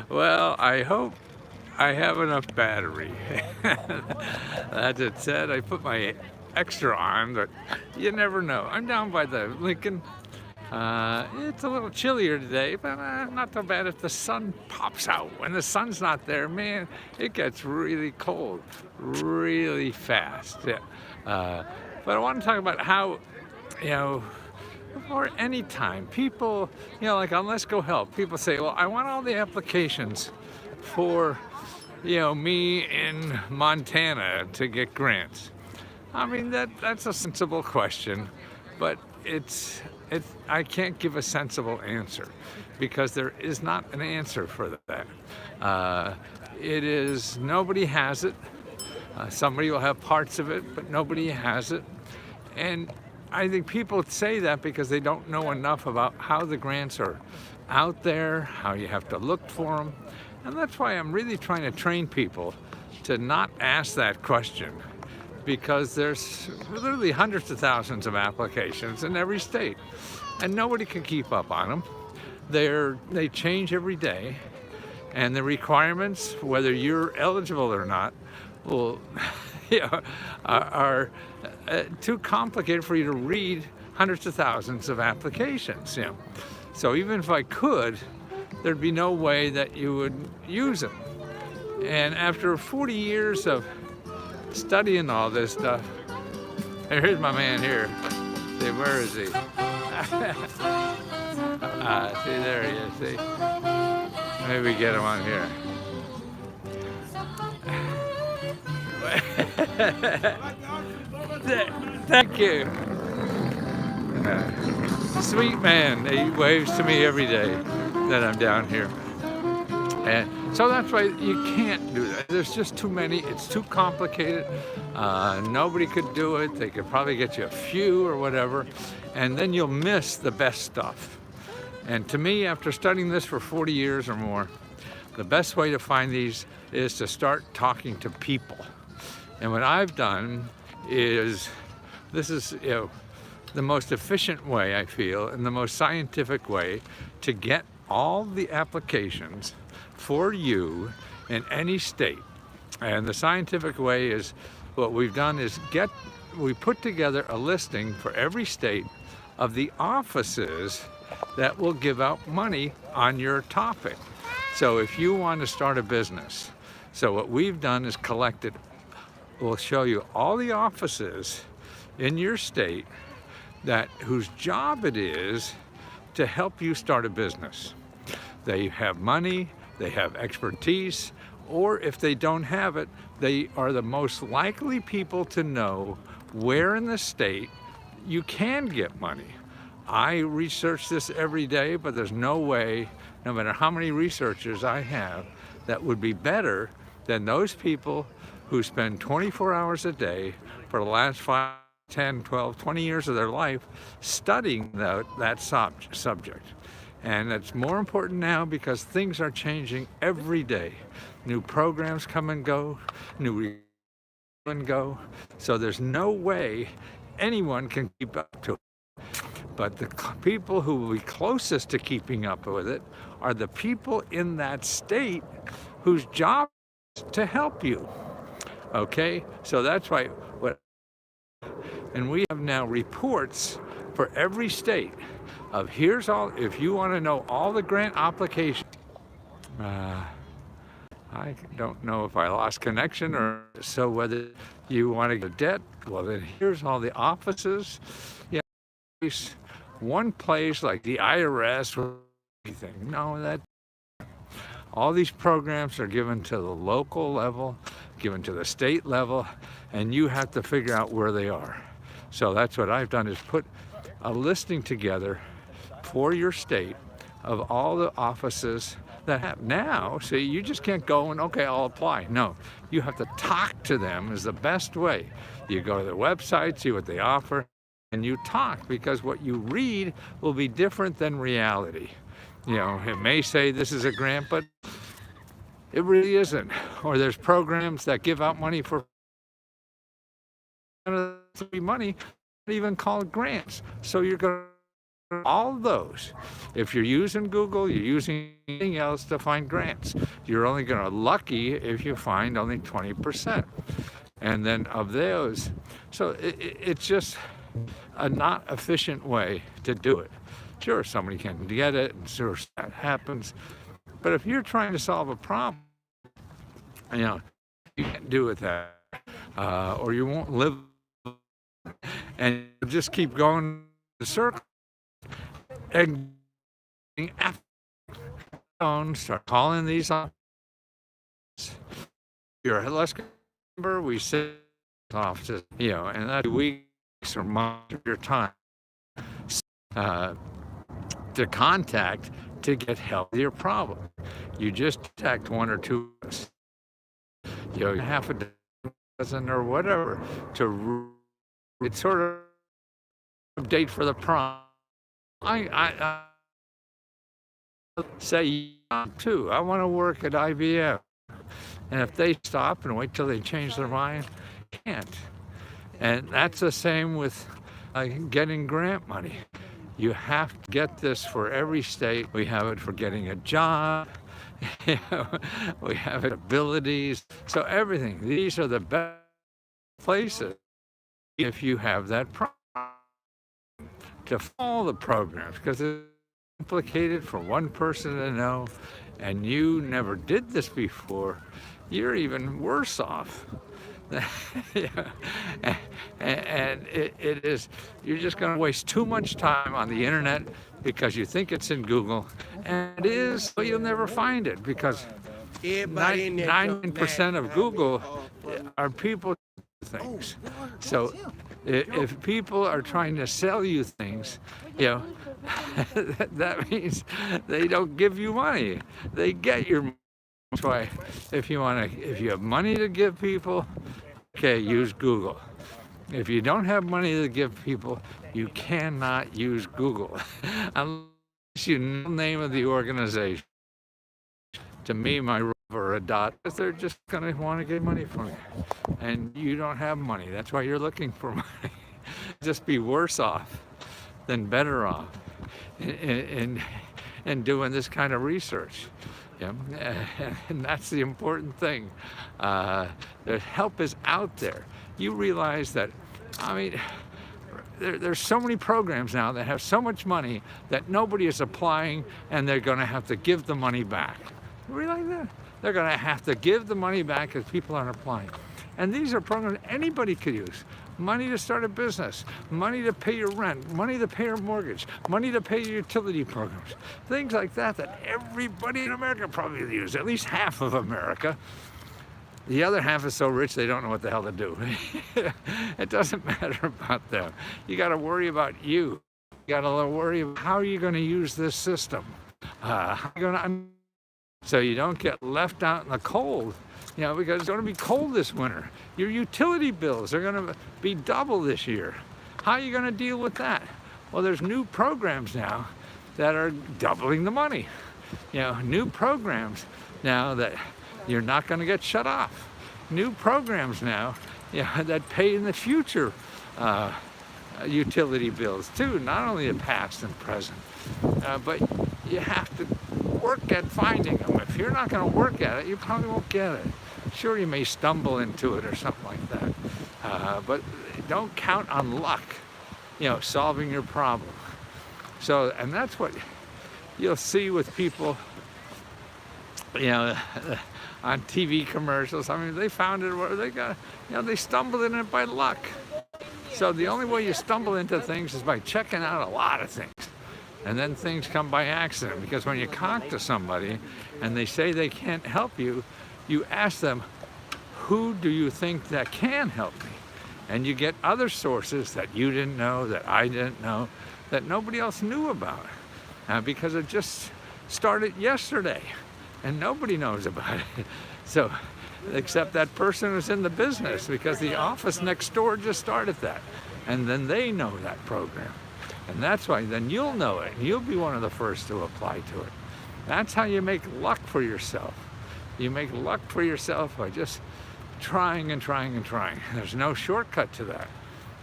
Well, I hope I have enough battery. As it said, I put my extra on, but you never know. I'm down by the Lincoln. It's a little chillier today, but not so bad if the sun pops out. When the sun's not there, man, it gets really cold, really fast. Yeah. But I want to talk about how, you know, or any time, people, like on Let's Go Help, people say, well, I want all the applications for, me in Montana to get grants. I mean, that's a sensible question, but I can't give a sensible answer because there is not an answer for that. Nobody has it. Somebody will have parts of it, but nobody has it. And I think people say that because they don't know enough about how the grants are out there, how you have to look for them. And that's why I'm really trying to train people to not ask that question, because there's literally hundreds of thousands of applications in every state, and nobody can keep up on them. They change every day, and the requirements, whether you're eligible or not, will are too complicated for you to read hundreds of thousands of applications. So even if I could, there'd be no way that you would use them. And after 40 years of studying all this stuff, and here's my man here. See, where is he? See, there he is. See, maybe get him on here. Thank you. Sweet man. He waves to me every day that I'm down here. And so that's why you can't do that. There's just too many. It's too complicated. Nobody could do it. They could probably get you a few or whatever. And then you'll miss the best stuff. And to me, after studying this for 40 years or more, the best way to find these is to start talking to people. And what I've done is, this is the most efficient way, I feel, and the most scientific way to get all the applications for you in any state. And the scientific way is, what we've done is we put together a listing for every state of the offices that will give out money on your topic. So if you want to start a business, so what we've done is collected, we'll show you all the offices in your state whose job it is to help you start a business. They have money, they have expertise, or if they don't have it, they are the most likely people to know where in the state you can get money. I research this every day, but there's no way, no matter how many researchers I have, that would be better than those people who spend 24 hours a day for the last 5, 10, 12, 20 years of their life studying that subject. And it's more important now because things are changing every day. New programs come and go, new and go. So there's no way anyone can keep up to it. But the people who will be closest to keeping up with it are the people in that state whose job is to help you. Okay, so that's why and we have now reports for every state of here's all, if you want to know all the grant applications. I don't know if I lost connection or so, whether you want to get a debt, well then here's all the offices. One place like the IRS or anything. No, all these programs are given to the local level, given to the state level, and you have to figure out where they are. So that's what I've done, is put a listing together for your state of all the offices that have. Now, see, you just can't go and, okay, I'll apply. No, you have to talk to them is the best way. You go to their website, see what they offer, and you talk, because what you read will be different than reality. It may say this is a grant, but it really isn't. Or there's programs that give out money for money, not even called grants. So you're going to all those. If you're using Google, you're using anything else to find grants. You're only going to lucky if you find only 20%. And then of those, so it's just a not efficient way to do it. Sure, somebody can get it, and sure, that happens. But if you're trying to solve a problem, you can't do it that, or you won't live, and you'll just keep going in the circle. And start calling these on. You're a less member, we sit off to, and that's weeks or months of your time to contact to get help with your problem. You just contact one or two of us, half a dozen or whatever, it's sort of update for the problem. I say too, I want to work at IBM. And if they stop and wait till they change their mind, can't. And that's the same with getting grant money. You have to get this for every state. We have it for getting a job. We have it abilities. So everything. These are the best places if you have that problem to follow the programs, because it's complicated for one person to know, and you never did this before. You're even worse off. And it is, you're just going to waste too much time on the internet because you think it's in Google, and it is, but you'll never find it, because 99% of Google are people things. So if people are trying to sell you things, that means they don't give you money. They get your money. That's why if you have money to give people, okay, use Google. If you don't have money to give people, you cannot use Google unless you know the name of the organization. To me, my or a dot, they're just going to want to get money from you, and you don't have money. That's why you're looking for money. Just be worse off than better off in doing this kind of research. And that's the important thing. The help is out there. You realize that, there's so many programs now that have so much money that nobody is applying, and they're going to have to give the money back. You realize that? They're going to have to give the money back because people aren't applying. And these are programs anybody could use. Money to start a business, money to pay your rent, money to pay your mortgage, money to pay your utility programs. Things like that everybody in America probably uses, at least half of America. The other half is so rich they don't know what the hell to do. It doesn't matter about them. You got to worry about you. You got to worry about how you're going to use this system. So you don't get left out in the cold, because it's going to be cold this winter. Your utility bills are going to be double this year. How are you going to deal with that? Well, there's new programs now that are doubling the money. New programs now that you're not going to get shut off. New programs now that pay in the future utility bills too, not only the past and present. But you have to work at finding them. If you're not going to work at it, you probably won't get it. Sure, you may stumble into it or something like that, but don't count on luck, solving your problem. So, and that's what you'll see with people, on TV commercials. They found it where they got, they stumbled in it by luck. So the only way you stumble into things is by checking out a lot of things. And then things come by accident, because when you talk to somebody and they say they can't help you, you ask them, who do you think that can help me? And you get other sources that you didn't know, that I didn't know, that nobody else knew about, because it just started yesterday and nobody knows about it. So, except that person who's in the business, because the office next door just started that, and then they know that program. And that's why then you'll know it, and you'll be one of the first to apply to it. That's how you make luck for yourself. You make luck for yourself by just trying and trying and trying. There's no shortcut to that.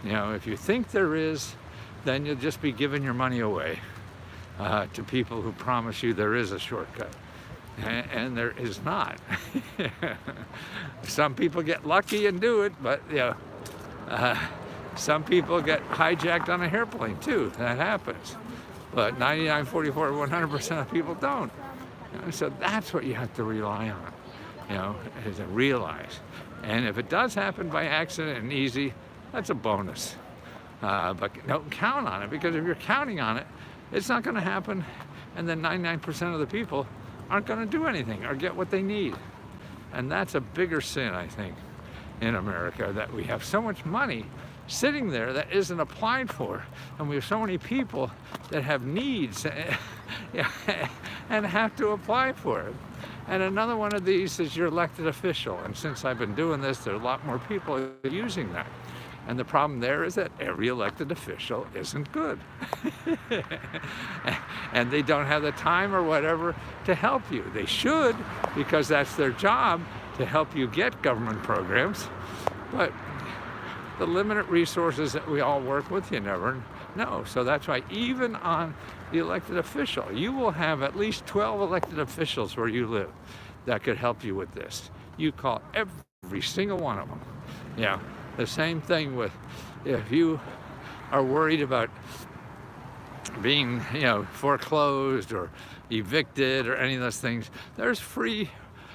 If you think there is, then you'll just be giving your money away to people who promise you there is a shortcut. And there is not. Some people get lucky and do it, but some people get hijacked on a airplane too. That happens. But 99, 44, 100% of people don't. So that's what you have to rely on, is to realize. And if it does happen by accident and easy, that's a bonus. But don't count on it, because if you're counting on it, it's not going to happen, and then 99% of the people aren't going to do anything or get what they need. And that's a bigger sin, I think, in America, that we have so much money sitting there that isn't applied for, and we have so many people that have needs and have to apply for it. And another one of these is your elected official, and since I've been doing this, there are a lot more people using that. And the problem there is that every elected official isn't good. And they don't have the time or whatever to help you. They should, because that's their job, to help you get government programs. But the limited resources that we all work with, you never know. So that's why even on the elected official, you will have at least 12 elected officials where you live that could help you with this. You call every single one of them. Yeah. The same thing with if you are worried about being, foreclosed or evicted or any of those things, there's free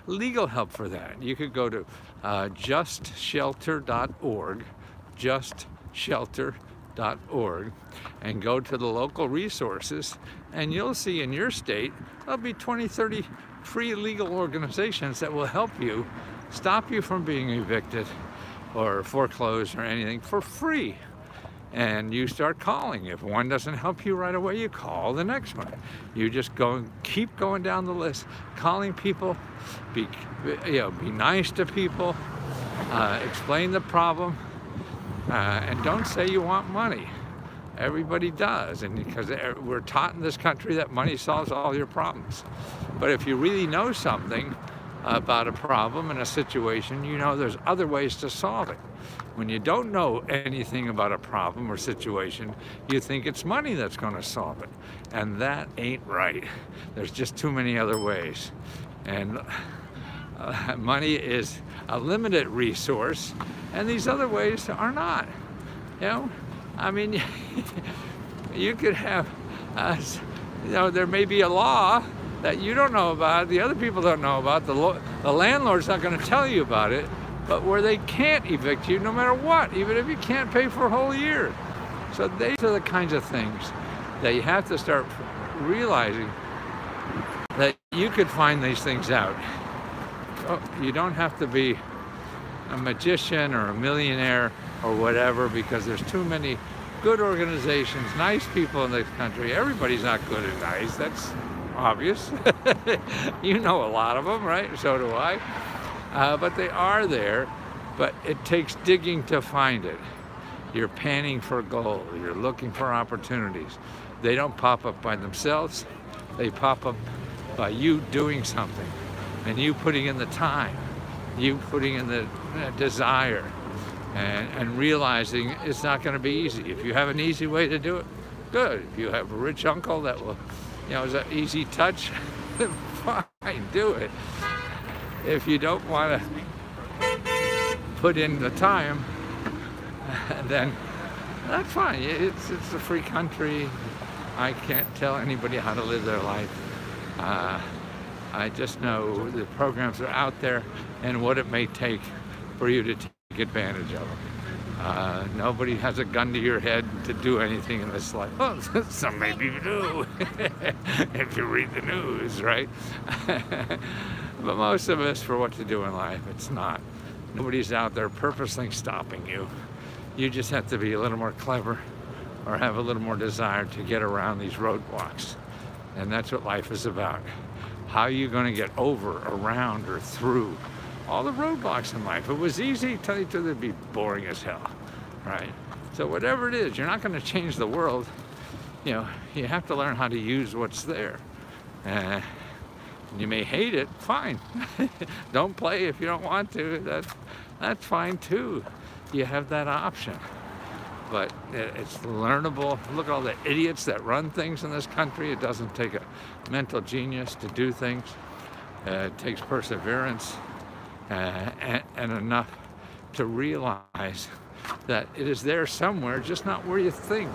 legal help for that. You could go to justshelter.org, justshelter.org, and go to the local resources, and you'll see in your state there'll be 20, 30 free legal organizations that will help you, stop you from being evicted or foreclosed or anything for free. And you start calling. If one doesn't help you right away, you call the next one. You just keep going down the list, calling people, be nice to people, explain the problem, and don't say you want money. Everybody does, and because we're taught in this country that money solves all your problems. But if you really know something about a problem and a situation, there's other ways to solve it. When you don't know anything about a problem or situation, you think it's money that's going to solve it. And that ain't right. There's just too many other ways. And money is a limited resource, and these other ways are not. You could have, there may be a law that you don't know about, the other people don't know about, the landlord's not going to tell you about it, but where they can't evict you no matter what, even if you can't pay for a whole year. So these are the kinds of things that you have to start realizing, that you could find these things out. You don't have to be a magician or a millionaire or whatever, because there's too many good organizations, nice people in this country. Everybody's not good and nice, that's obvious. You know a lot of them, right? So do I. But they are there, but it takes digging to find it. You're panning for gold. You're looking for opportunities. They don't pop up by themselves. They pop up by you doing something, and you putting in the time, you putting in the desire, and realizing it's not going to be easy. If you have an easy way to do it, good. If you have a rich uncle that will, is an easy touch, then fine, do it. If you don't want to put in the time, then that's fine. It's a free country. I can't tell anybody how to live their life. I just know the programs are out there and what it may take for you to take advantage of them. Nobody has a gun to your head to do anything in this life. Well, some maybe do, if you read the news, right? But most of us, for what to do in life, it's not. Nobody's out there purposely stopping you. You just have to be a little more clever or have a little more desire to get around these roadblocks. And that's what life is about. How are you going to get over, around, or through all the roadblocks in life? If it was easy, tell you the truth, it'd be boring as hell, right? So whatever it is, you're not going to change the world. You have to learn how to use what's there. You may hate it, fine. Don't play if you don't want to. That's fine too. You have that option. but it's learnable. Look at all the idiots that run things in this country. It doesn't take a mental genius to do things. It takes perseverance and enough to realize that it is there somewhere, just not where you think.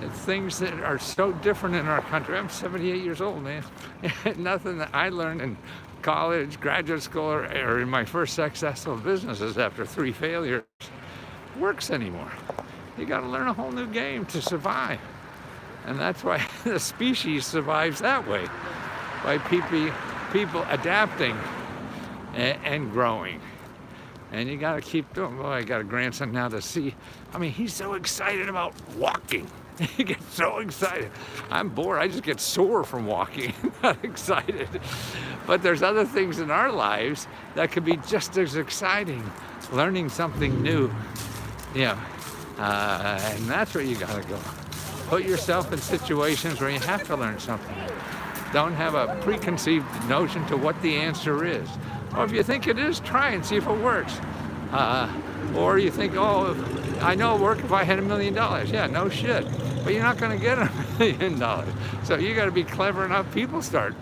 It's things that are so different in our country. I'm 78 years old, man. Nothing that I learned in college, graduate school, or in my first successful businesses after 3 failures works anymore. You got to learn a whole new game to survive. And that's why the species survives that way, by people adapting and growing. And you got to keep doing. Well, I got a grandson now to see. I mean, he's so excited about walking. He gets so excited. I'm bored. I just get sore from walking. Not excited. But there's other things in our lives that could be just as exciting. Learning something new. Yeah. And that's where you got to go. Put yourself in situations where you have to learn something. Don't have a preconceived notion to what the answer is. Or if you think it is, try and see if it works. Or you think, oh, I know it'll work if I had $1 million. Yeah, no shit. But you're not going to get $1 million. So you got to be clever enough. People start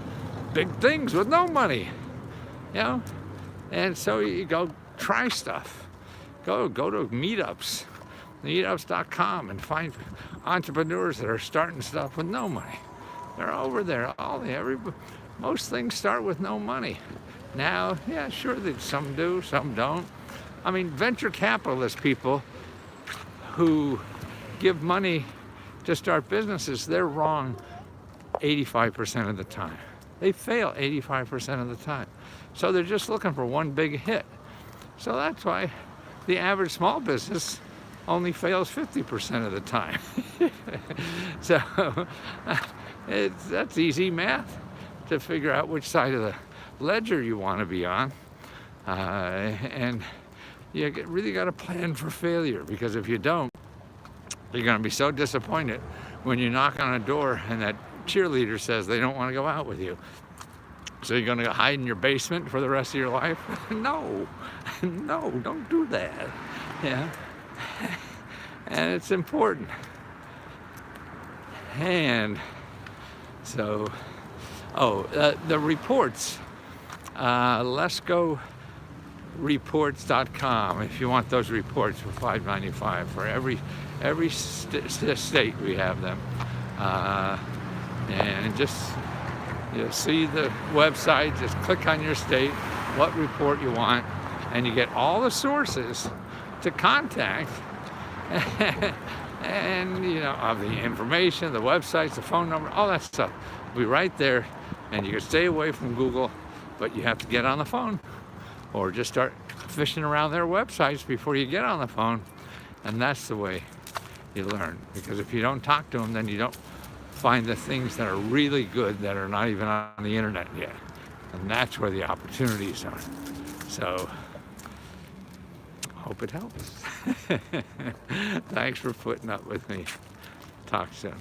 big things with no money, you know. And so you go try stuff. Go to meetups, meetups.com, and find entrepreneurs that are starting stuff with no money. They're over there. Most things start with no money. Now, yeah, sure, some do, some don't. I mean, venture capitalist people who give money to start businesses, they're wrong 85% of the time. They fail 85% of the time. So they're just looking for one big hit. So that's why the average small business only fails 50% of the time. So that's easy math to figure out which side of the ledger you want to be on. And you really got to plan for failure, because if you don't, you're going to be so disappointed when you knock on a door and that cheerleader says they don't want to go out with you. So you're going to hide in your basement for the rest of your life? No, don't do that. Yeah. And it's important. And so, the reports, letsgoreports.com, if you want those reports for $5.95 for every state we have them. And just you'll see the website, just click on your state, what report you want, and you get all the sources to contact and of the information, the websites, the phone number, all that stuff will be right there. And you can stay away from Google, but you have to get on the phone or just start fishing around their websites before you get on the phone. And that's the way you learn, because if you don't talk to them, then you don't find the things that are really good that are not even on the internet yet. And that's where the opportunities are. So, hope it helps. Thanks for putting up with me. Talk soon.